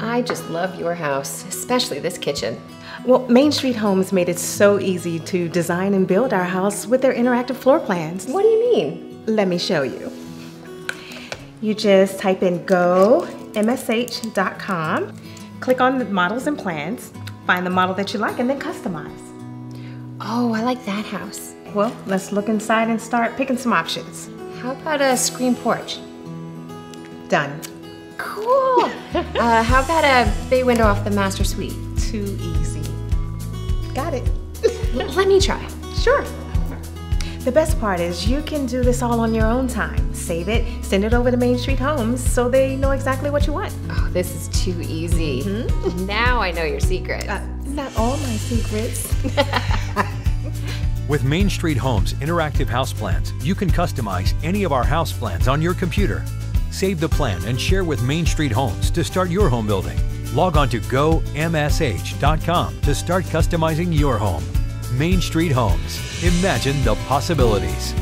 I just love your house, especially this kitchen. Well, Main Street Homes made it so easy to design and build our house with their interactive floor plans. What do you mean? Let me show you. You just type in go.msh.com, click on the models and plans, find the model that you like, and then customize. Oh, I like that house. Well, let's look inside and start picking some options. How about a screen porch? Done. Cool. How about a bay window off the master suite? Too easy. Got it. Let me try. Sure. The best part is you can do this all on your own time. Save it, send it over to Main Street Homes so they know exactly what you want. Oh, this is too easy. Now I know your secret. Not all my secrets. With Main Street Homes interactive house plans, you can customize any of our house plans on your computer. Save the plan and share with Main Street Homes to start your home building. Log on to GoMSH.com to start customizing your home. Main Street Homes. Imagine the possibilities.